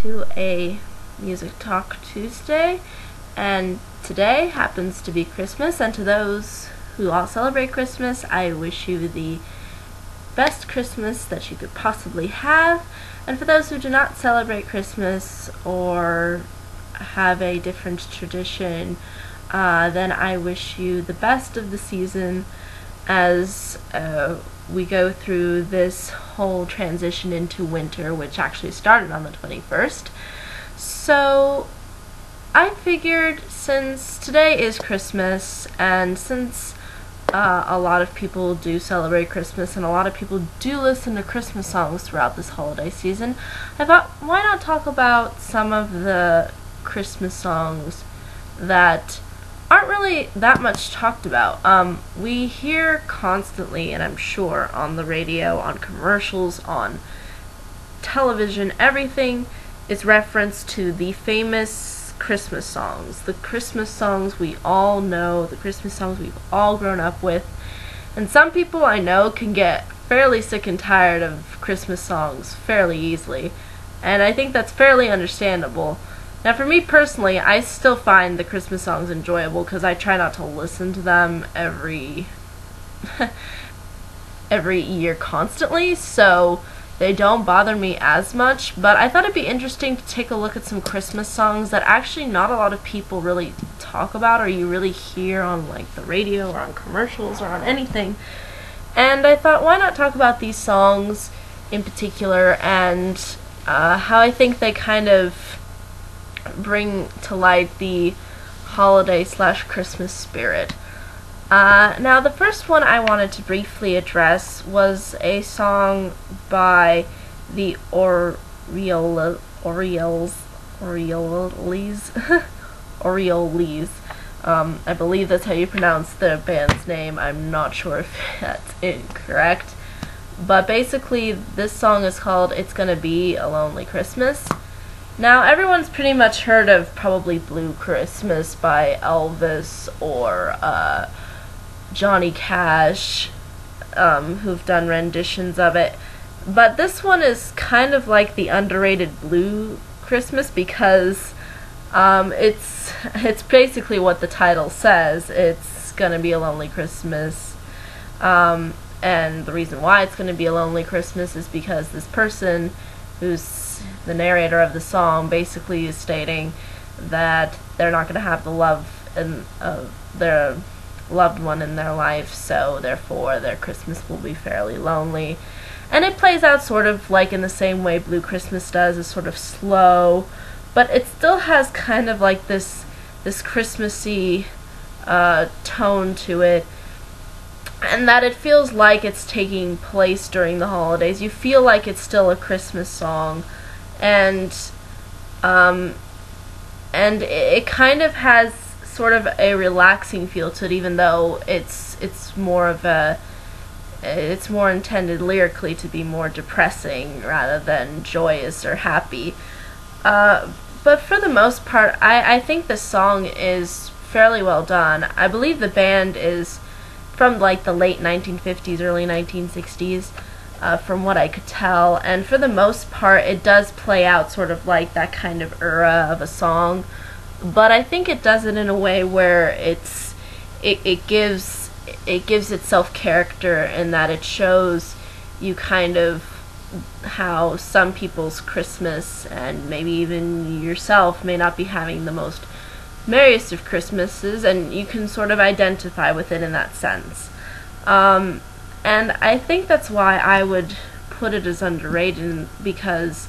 to a Music Talk Tuesday, and today happens to be Christmas, and to those who all celebrate Christmas, I wish you the best Christmas that you could possibly have. And for those who do not celebrate Christmas or have a different tradition, then I wish you the best of the season as we go through this whole transition into winter, which actually started on the 21st. So I figured, since today is Christmas, and since a lot of people do celebrate Christmas and a lot of people do listen to Christmas songs throughout this holiday season, I thought, why not talk about some of the Christmas songs that aren't really that much talked about. We hear constantly, and I'm sure on the radio, on commercials, on television, everything is referenced to the famous Christmas songs. The Christmas songs we all know, the Christmas songs we've all grown up with. And some people I know can get fairly sick and tired of Christmas songs fairly easily. And I think that's fairly understandable. Now, for me personally, I still find the Christmas songs enjoyable because I try not to listen to them every year constantly, so they don't bother me as much. But I thought it'd be interesting to take a look at some Christmas songs that actually not a lot of people really talk about, or you really hear on like the radio or on commercials or on anything. And I thought, why not talk about these songs in particular and how I think they kind of bring to light the holiday/Christmas spirit. Now, the first one I wanted to briefly address was a song by the Orioles. I believe that's how you pronounce the band's name. I'm not sure if that's incorrect. But basically, this song is called It's Gonna Be a Lonely Christmas. Now, everyone's pretty much heard of probably Blue Christmas by Elvis or Johnny Cash, who've done renditions of it. But this one is kind of like the underrated Blue Christmas because it's basically what the title says. It's gonna be a lonely Christmas. And the reason why it's gonna be a lonely Christmas is because this person, who's the narrator of the song, basically is stating that they're not going to have the love of their loved one in their life, so therefore their Christmas will be fairly lonely. And it plays out sort of like in the same way Blue Christmas does, is sort of slow, but it still has kind of like this Christmassy tone to it, and that it feels like it's taking place during the holidays. You feel like it's still a Christmas song, and it kind of has sort of a relaxing feel to it, even though it's more intended lyrically to be more depressing rather than joyous or happy. But for the most part, I think the song is fairly well done. I believe the band is from like the late 1950s, early 1960s. From what I could tell, and for the most part it does play out sort of like that kind of era of a song, but I think it does it in a way where it gives itself character, in that it shows you kind of how some people's Christmas, and maybe even yourself, may not be having the most merriest of Christmases, and you can sort of identify with it in that sense. And I think that's why I would put it as underrated, because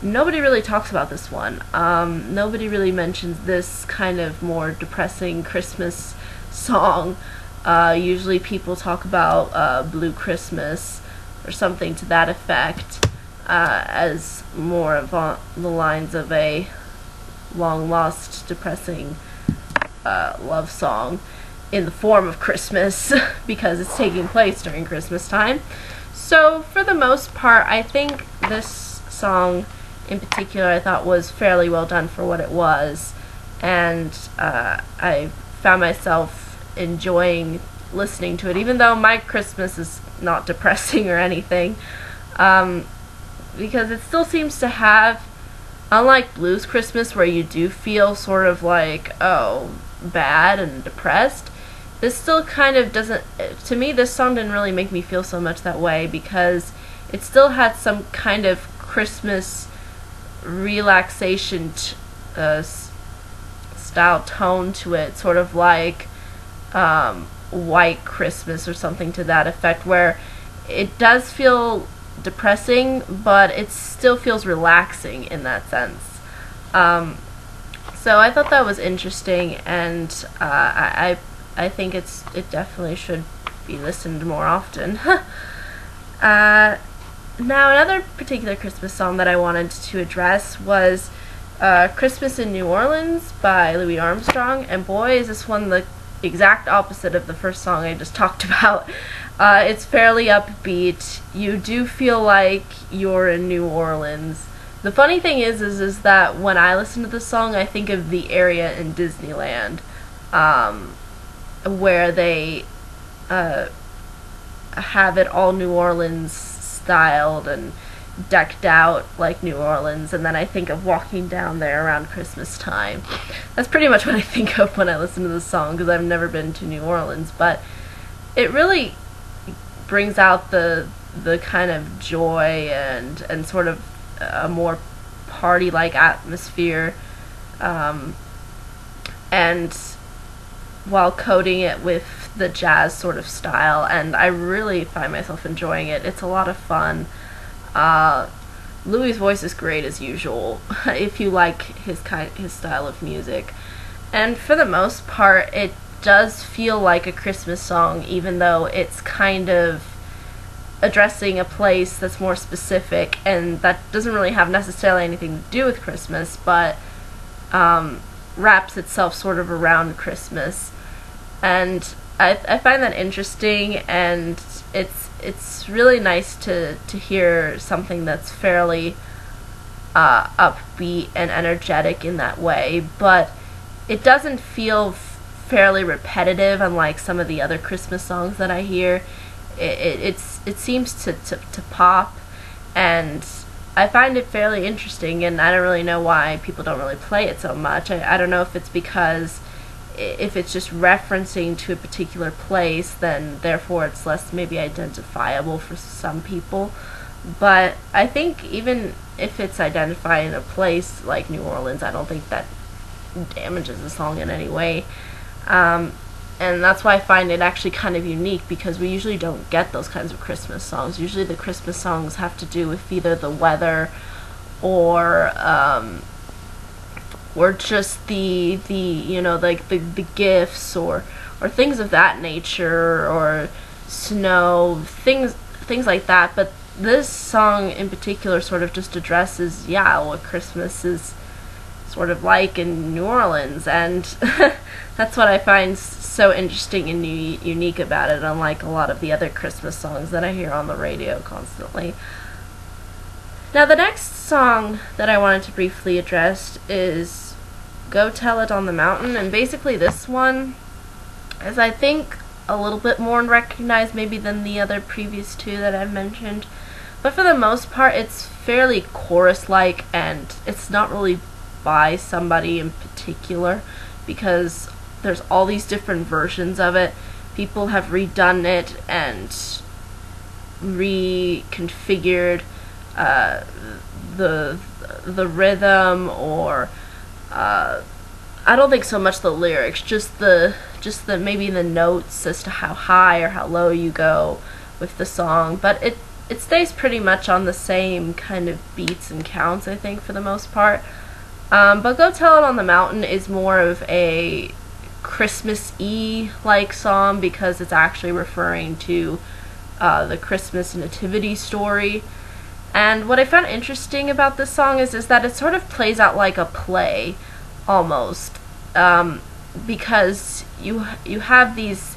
nobody really talks about this one. Nobody really mentions this kind of more depressing Christmas song. Usually people talk about Blue Christmas or something to that effect, as more of the lines of a long-lost, depressing love song in the form of Christmas, because it's taking place during Christmas time. So for the most part, I think this song in particular I thought was fairly well done for what it was, and I found myself enjoying listening to it, even though my Christmas is not depressing or anything, because it still seems to have Unlike Blues Christmas, where you do feel sort of like, oh, bad and depressed, this still kind of doesn't, to me, this song didn't really make me feel so much that way, because it still had some kind of Christmas relaxation style tone to it, sort of like White Christmas or something to that effect, where it does feel depressing, but it still feels relaxing in that sense. So I thought that was interesting, and I think it definitely should be listened more often. Now, another particular Christmas song that I wanted to address was Christmas in New Orleans by Louis Armstrong, and boy, is this one the exact opposite of the first song I just talked about. It's fairly upbeat. You do feel like you're in New Orleans. The funny thing is that when I listen to this song, I think of the area in Disneyland, where they have it all New Orleans styled and decked out like New Orleans, and then I think of walking down there around Christmas time. That's pretty much what I think of when I listen to this song, because I've never been to New Orleans, but it really brings out the kind of joy and sort of a more party-like atmosphere, and while coating it with the jazz sort of style, and I really find myself enjoying it. It's a lot of fun. Louis' voice is great as usual, if you like his style of music, and for the most part it does feel like a Christmas song, even though it's kind of addressing a place that's more specific, and that doesn't really have necessarily anything to do with Christmas, but wraps itself sort of around Christmas. And I find that interesting, and it's really nice to hear something that's fairly upbeat and energetic in that way, but it doesn't feel fairly repetitive, unlike some of the other Christmas songs that I hear. It seems to pop, and I find it fairly interesting, and I don't really know why people don't really play it so much. I don't know if it's because if it's just referencing to a particular place, then therefore it's less maybe identifiable for some people. But I think even if it's identifying a place like New Orleans, I don't think that damages the song in any way. And that's why I find it actually kind of unique, because we usually don't get those kinds of Christmas songs. Usually the Christmas songs have to do with either the weather or just the you know, like the gifts or things of that nature, or snow, things like that. But this song in particular sort of just addresses, yeah, what Christmas is sort of like in New Orleans, and that's what I find so interesting and unique about it, unlike a lot of the other Christmas songs that I hear on the radio constantly. Now, the next song that I wanted to briefly address is Go Tell It on the Mountain, and basically this one is, I think, a little bit more recognized maybe than the other previous two that I've mentioned, but for the most part it's fairly chorus-like, and it's not really by somebody in particular, because there's all these different versions of it. People have redone it and reconfigured the rhythm, or I don't think so much the lyrics, just the maybe the notes as to how high or how low you go with the song, but it stays pretty much on the same kind of beats and counts, I think, for the most part. But Go Tell It on the Mountain is more of a Christmas-y like song, because it's actually referring to the Christmas nativity story. And what I found interesting about this song is that it sort of plays out like a play, almost, because you have these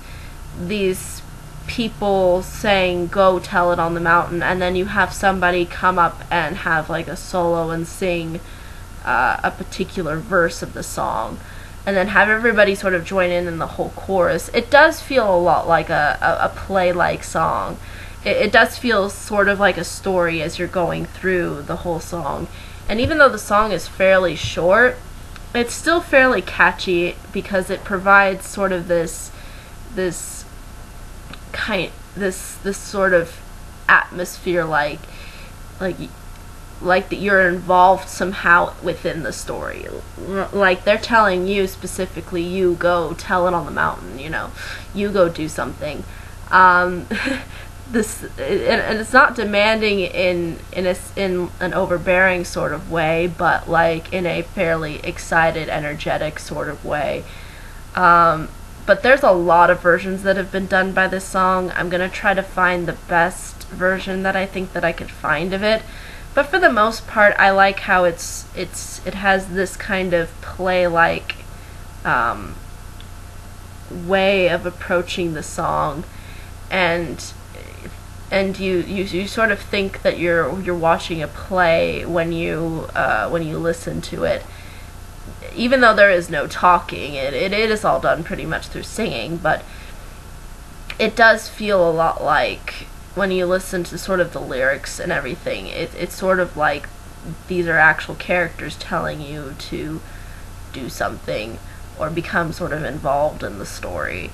people saying go tell it on the mountain, and then you have somebody come up and have like a solo and sing a particular verse of the song, and then have everybody sort of join in the whole chorus. It does feel a lot like a play-like song. It does feel sort of like a story as you're going through the whole song, And even though the song is fairly short, it's still fairly catchy because it provides sort of this sort of atmosphere, like that you're involved somehow within the story. Like they're telling you specifically, you go tell it on the mountain, you go do something. And it's not demanding in an overbearing sort of way, but like in a fairly excited, energetic sort of way. But there's a lot of versions that have been done by this song. I'm gonna try to find the best version that I think that I could find of it. But for the most part, I like how it has this kind of play-like way of approaching the song, and you sort of think that you're watching a play when you listen to it. Even though there is no talking, it is all done pretty much through singing, but it does feel a lot like, when you listen to sort of the lyrics and everything, it's sort of like these are actual characters telling you to do something or become sort of involved in the story.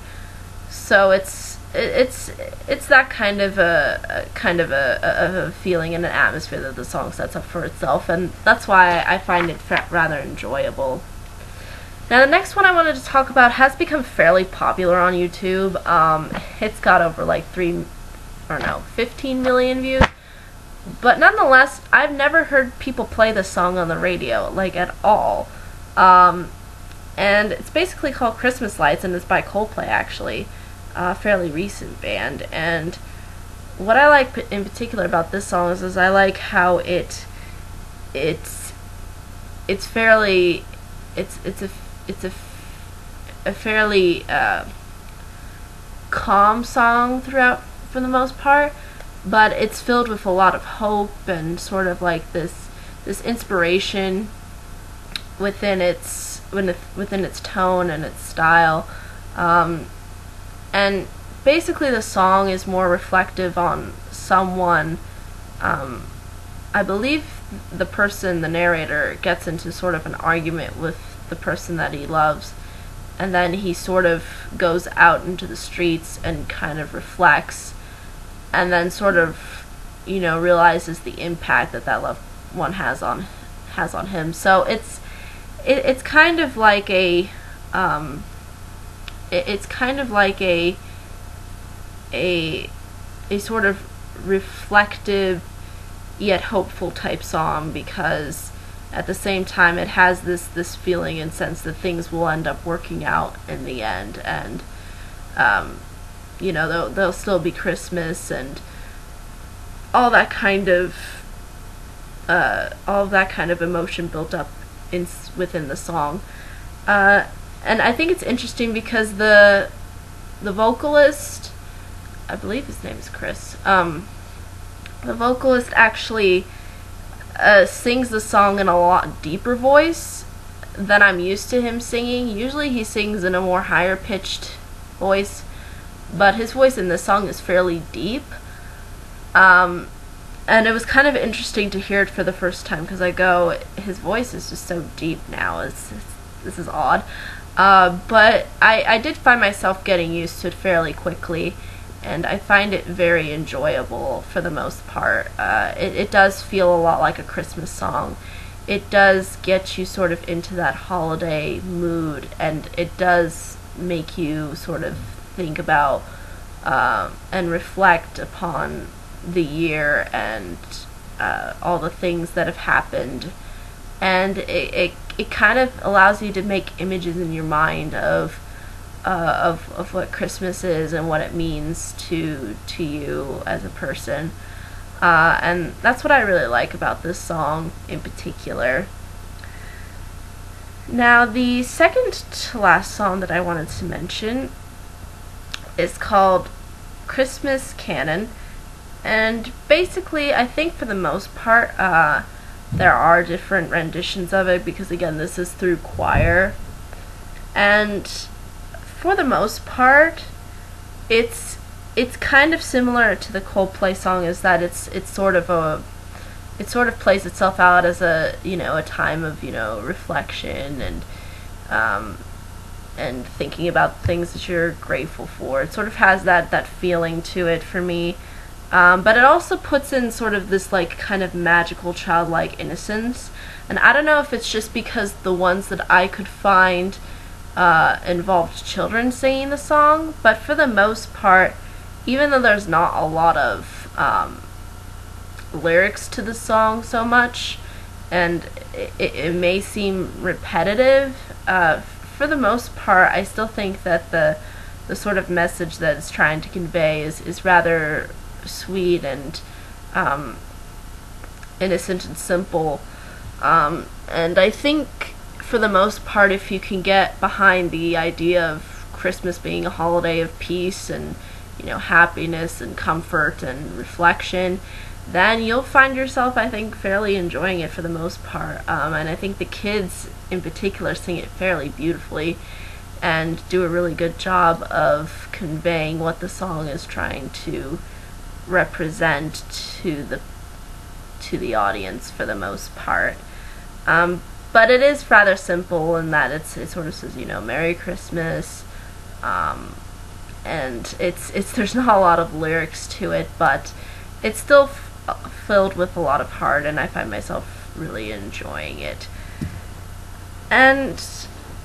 So it's that kind of a feeling and an atmosphere that the song sets up for itself, and that's why I find it rather enjoyable. Now the next one I wanted to talk about has become fairly popular on YouTube. It's got over like 15 million views, but nonetheless, I've never heard people play this song on the radio, like at all. And it's basically called Christmas Lights, and it's by Coldplay, actually. A fairly recent band. And what I like in particular about this song is I like how it's fairly a fairly calm song throughout, for the most part, but it's filled with a lot of hope and sort of like this inspiration within its tone and its style. And basically the song is more reflective on someone. I believe the narrator gets into sort of an argument with the person that he loves, and then he sort of goes out into the streets and kind of reflects, and then sort of, realizes the impact that loved one has on him. So it's kind of like a sort of reflective yet hopeful type song, because at the same time it has this feeling and sense that things will end up working out in the end, and there'll still be Christmas and all that kind of emotion built up within the song. And I think it's interesting because the vocalist, I believe his name is Chris, the vocalist actually sings the song in a lot deeper voice than I'm used to him singing. Usually he sings in a more higher pitched voice, but his voice in this song is fairly deep. And it was kind of interesting to hear it for the first time, because his voice is just so deep now. This is odd. But I did find myself getting used to it fairly quickly, and I find it very enjoyable for the most part. It does feel a lot like a Christmas song. It does get you sort of into that holiday mood, and it does make you sort of think about and reflect upon the year and all the things that have happened, and it kind of allows you to make images in your mind of what Christmas is and what it means to you as a person, and that's what I really like about this song in particular. Now, the second to last song that I wanted to mention is called Christmas Canon. And basically, I think for the most part, there are different renditions of it, because again, this is through choir. And for the most part, it's kind of similar to the Coldplay song, is that it's sort of it sort of plays itself out as a a time of reflection and thinking about things that you're grateful for. It sort of has that feeling to it for me. But it also puts in sort of this like kind of magical childlike innocence. And I don't know if it's just because the ones that I could find involved children singing the song, but for the most part, even though there's not a lot of lyrics to the song so much, and it may seem repetitive, for the most part, I still think that the sort of message that it's trying to convey is rather sweet and innocent and simple. And I think for the most part, if you can get behind the idea of Christmas being a holiday of peace and happiness and comfort and reflection, then you'll find yourself, I think, fairly enjoying it for the most part. And I think the kids in particular sing it fairly beautifully and do a really good job of conveying what the song is trying to represent to the audience for the most part. But it is rather simple in that it sort of says, Merry Christmas, and there's not a lot of lyrics to it, but it's still filled with a lot of heart, and I find myself really enjoying it. And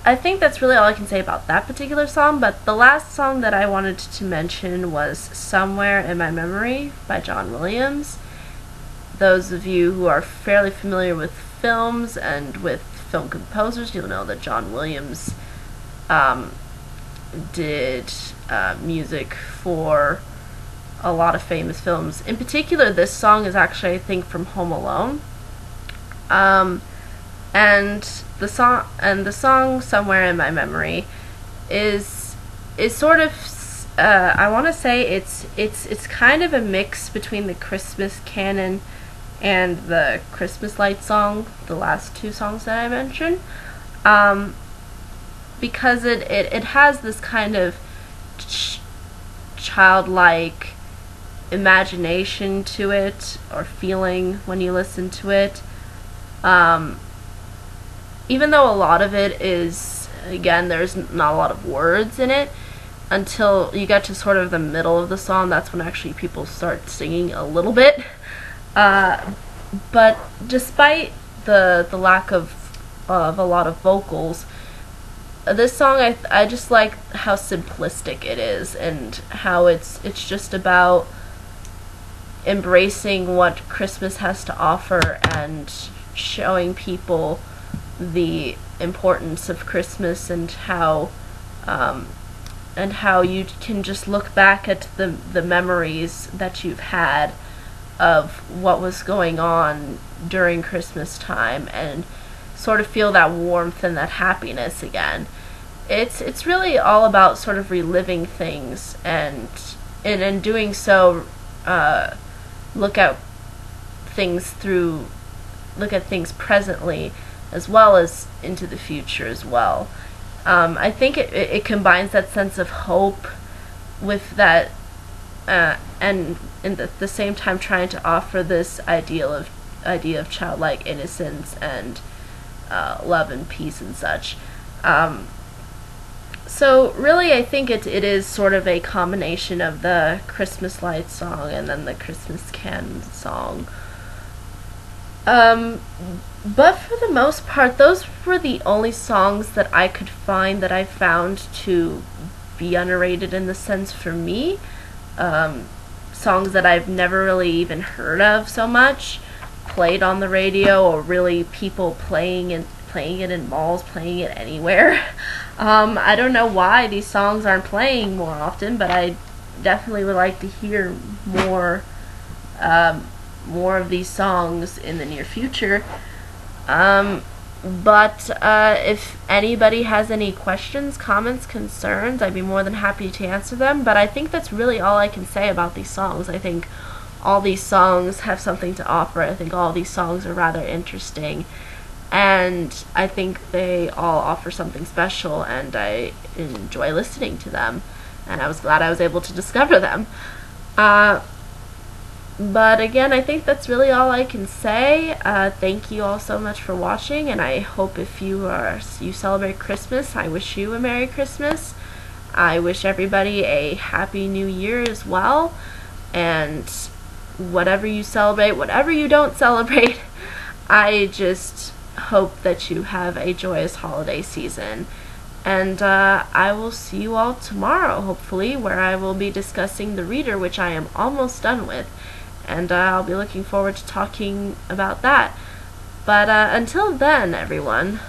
I think that's really all I can say about that particular song. But the last song that I wanted to mention was Somewhere in My Memory by John Williams. Those of you who are fairly familiar with films and with film composers, you'll know that John Williams did music for a lot of famous films. In particular, this song is actually, I think, from Home Alone. And the song Somewhere in My Memory is sort of I want to say it's kind of a mix between the Christmas Canon and the Christmas Light song, the last two songs that I mentioned, because it has this kind of childlike imagination to it, or feeling when you listen to it. Even though a lot of it is, again, there's not a lot of words in it, until you get to sort of the middle of the song, that's when actually people start singing a little bit. But despite the lack of a lot of vocals, this song, I just like how simplistic it is, and how it's just about embracing what Christmas has to offer and showing people the importance of Christmas, and how you can just look back at the memories that you've had of what was going on during Christmas time, and sort of feel that warmth and that happiness again. It's really all about sort of reliving things, and in doing so, look at things presently as well as into the future as well. I think it combines that sense of hope with that, and at the same time trying to offer this idea of childlike innocence and love and peace and such. So really, I think it is sort of a combination of the Christmas Light song and then the Christmas Canon song. But for the most part, those were the only songs that I could find that I found to be underrated in the sense for me. Songs that I've never really even heard of so much, played on the radio, or really people playing it in malls, playing it anywhere. I don't know why these songs aren't playing more often, but I definitely would like to hear more of these songs in the near future. But if anybody has any questions, comments, concerns, I'd be more than happy to answer them. But I think that's really all I can say about these songs. I think all these songs have something to offer. I think all these songs are rather interesting, and I think they all offer something special, and I enjoy listening to them, and I was glad I was able to discover them. But again, I think that's really all I can say. Thank you all so much for watching, and I hope if you celebrate Christmas, I wish you a Merry Christmas. I wish everybody a Happy New Year as well, and whatever you celebrate, whatever you don't celebrate, I just hope that you have a joyous holiday season. And I will see you all tomorrow, hopefully, where I will be discussing The Reader, which I am almost done with. And I'll be looking forward to talking about that. But until then, everyone,